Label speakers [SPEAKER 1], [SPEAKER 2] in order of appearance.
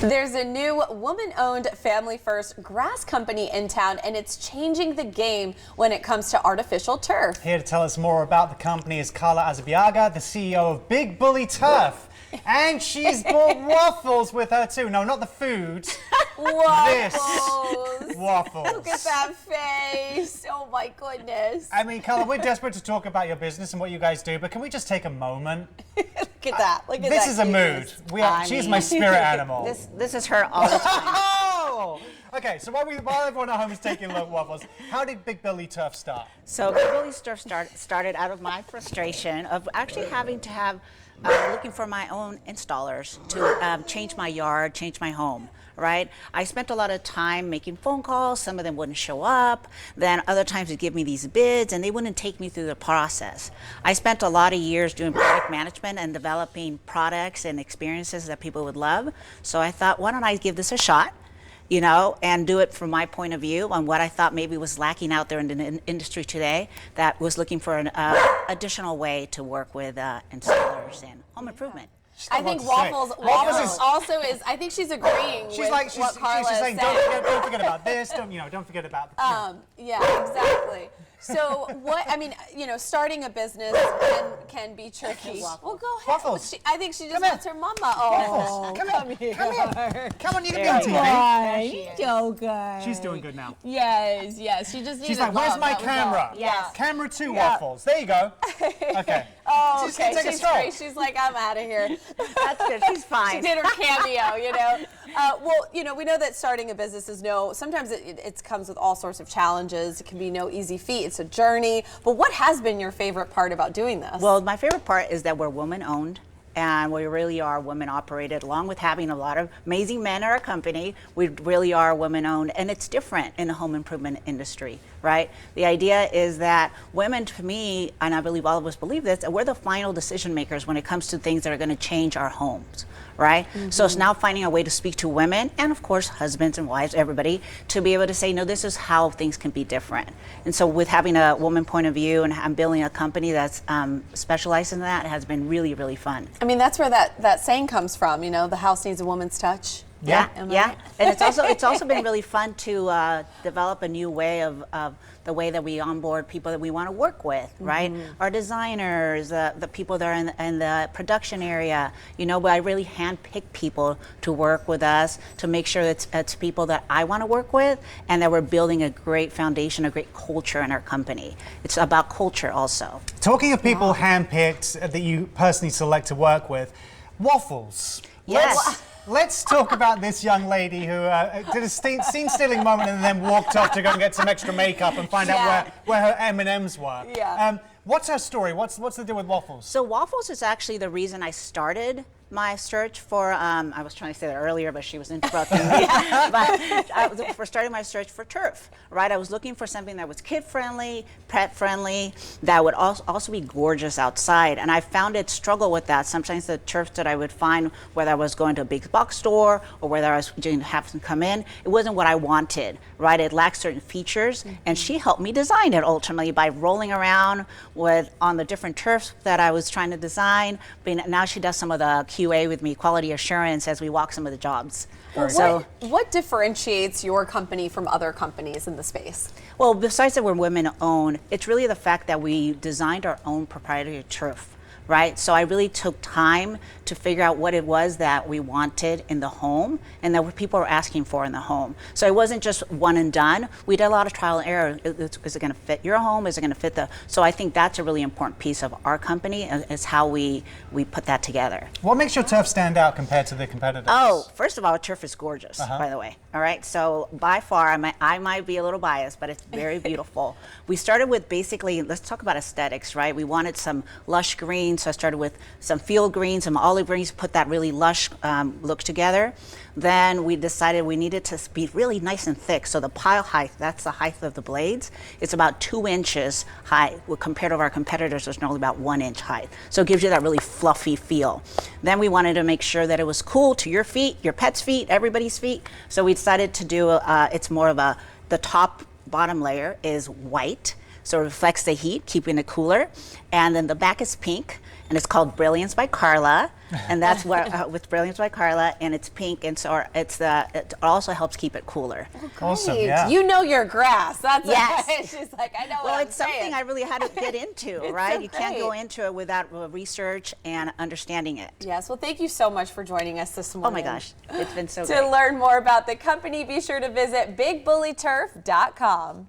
[SPEAKER 1] There's a new woman-owned, family-first grass company in town, and it's changing the game when it comes to artificial turf.
[SPEAKER 2] Here to tell us more about the company is Carla, the CEO of bigbullyturf. And she's brought waffles with her too. No, not the food.
[SPEAKER 1] Waffles.
[SPEAKER 2] This. Waffles.
[SPEAKER 1] Look at that face. Oh my goodness.
[SPEAKER 2] I mean, Carla, we're desperate to talk about your business and what you guys do, but can we just take a moment?
[SPEAKER 1] Look at that. Look at
[SPEAKER 2] this
[SPEAKER 1] that.
[SPEAKER 2] This is a mood. She's my spirit animal.
[SPEAKER 3] This is her all the time.
[SPEAKER 2] Oh! Okay, so while everyone at home is taking a look at waffles, how did bigbullyturf start?
[SPEAKER 3] So bigbullyturf started out of my frustration of actually having to have looking for my own installers to change my yard, change my home, right? I spent a lot of time making phone calls. Some of them wouldn't show up. Then other times they'd give me these bids and they wouldn't take me through the process. I spent a lot of years doing product management and developing products and experiences that people would love. So I thought, why don't I give this a shot? You know, and do it from my point of view on what I thought maybe was lacking out there in the industry today that was looking for an additional way to work with installers and home improvement.
[SPEAKER 1] I think waffles also is. I think she's agreeing with what Carla is saying.
[SPEAKER 2] Don't forget about this. Don't forget about.
[SPEAKER 1] Yeah, exactly. So starting a business can be tricky. Well, go ahead.
[SPEAKER 2] Waffles.
[SPEAKER 1] I think she just wants her mama. Oh,
[SPEAKER 2] come here. Come on, you can be on TV.
[SPEAKER 4] So good.
[SPEAKER 2] She's doing good now.
[SPEAKER 4] Yes. She just.
[SPEAKER 2] She's like, where's my camera?
[SPEAKER 1] Yes.
[SPEAKER 2] Camera 2 waffles. There you go. Okay.
[SPEAKER 1] Oh,
[SPEAKER 2] She's
[SPEAKER 1] okay.
[SPEAKER 2] gonna take a stroll.
[SPEAKER 1] Great. She's like, I'm out of here.
[SPEAKER 3] That's good. She's fine.
[SPEAKER 1] She did her cameo, you know. We know that starting a business is sometimes it comes with all sorts of challenges. It can be no easy feat. It's a journey. But what has been your favorite part about doing this?
[SPEAKER 3] Well, my favorite part is that we're woman-owned. And we really are women-operated, along with having a lot of amazing men in our company. We really are women-owned, and it's different in the home improvement industry, right? The idea is that women, to me, and I believe all of us believe this, we're the final decision makers when it comes to things that are going to change our homes, right? Mm-hmm. So it's now finding a way to speak to women, and of course, husbands and wives, everybody, to be able to say, no, this is how things can be different. And so with having a woman point of view and I'm building a company that's specialized in that, it has been really, really fun.
[SPEAKER 1] I mean, that's where that saying comes from, the house needs a woman's touch.
[SPEAKER 3] Yeah. And it's also been really fun to develop a new way of the way that we onboard people that we want to work with, right? Mm-hmm. Our designers, the people that are in the production area, but I really handpick people to work with us to make sure it's people that I want to work with and that we're building a great foundation, a great culture in our company. It's about culture also.
[SPEAKER 2] Talking of people handpicked that you personally select to work with, waffles.
[SPEAKER 3] Yes.
[SPEAKER 2] Let's talk about this young lady who did a scene-stealing moment and then walked off to go and get some extra makeup and find out where her M&Ms were.
[SPEAKER 1] Yeah.
[SPEAKER 2] What's her story? What's the deal with waffles?
[SPEAKER 3] So waffles is actually the reason I started my search for, I was trying to say that earlier, but she was interrupting me. But for starting my search for turf, right? I was looking for something that was kid-friendly, pet-friendly, that would also be gorgeous outside. And I found it struggle with that. Sometimes the turf that I would find, whether I was going to a big box store or whether I was going to have to come in, it wasn't what I wanted, right? It lacked certain features. Mm-hmm. And she helped me design it ultimately by rolling around on the different turfs that I was trying to design. But now she does some of the QA with me, quality assurance, as we walk some of the jobs.
[SPEAKER 1] Well, what differentiates your company from other companies in the space?
[SPEAKER 3] Well, besides that we're women-owned, it's really the fact that we designed our own proprietary turf, right? So I really took time to figure out what it was that we wanted in the home and that what people were asking for in the home. So it wasn't just one and done. We did a lot of trial and error. Is it going to fit your home? Is it going to fit So I think that's a really important piece of our company is how we put that together.
[SPEAKER 2] What makes your turf stand out compared to the competitors?
[SPEAKER 3] Oh, first of all, turf is gorgeous, by the way. All right, so by far, I might be a little biased, but it's very beautiful. We started with basically, let's talk about aesthetics, right? We wanted some lush greens, so I started with some field greens, some olive greens, put that really lush look together. Then we decided we needed to be really nice and thick. So the pile height, that's the height of the blades, it's about 2 inches high. Compared to our competitors, it's normally about 1 inch height. So it gives you that really fluffy feel. Then we wanted to make sure that it was cool to your feet, your pet's feet, everybody's feet. So we decided to do, it's more of the top bottom layer is white. so it reflects the heat, keeping it cooler. And then the back is pink, and it's called Brilliance by Carla, and that's what with Brilliance by Carla, and it's pink, and so it also helps keep it cooler.
[SPEAKER 2] Awesome,
[SPEAKER 1] Great.
[SPEAKER 2] yeah.
[SPEAKER 1] You know your grass. That's
[SPEAKER 3] Yes.
[SPEAKER 1] why she's like, I know what
[SPEAKER 3] Well,
[SPEAKER 1] I'm
[SPEAKER 3] it's something
[SPEAKER 1] saying.
[SPEAKER 3] I really had to get into,
[SPEAKER 1] It's
[SPEAKER 3] right?
[SPEAKER 1] so
[SPEAKER 3] You can't go
[SPEAKER 1] great.
[SPEAKER 3] into it without research and understanding it.
[SPEAKER 1] Yes, well, thank you so much for joining us this morning.
[SPEAKER 3] Oh my gosh, it's been so
[SPEAKER 1] To
[SPEAKER 3] great.
[SPEAKER 1] learn more about the company, be sure to visit bigbullyturf.com.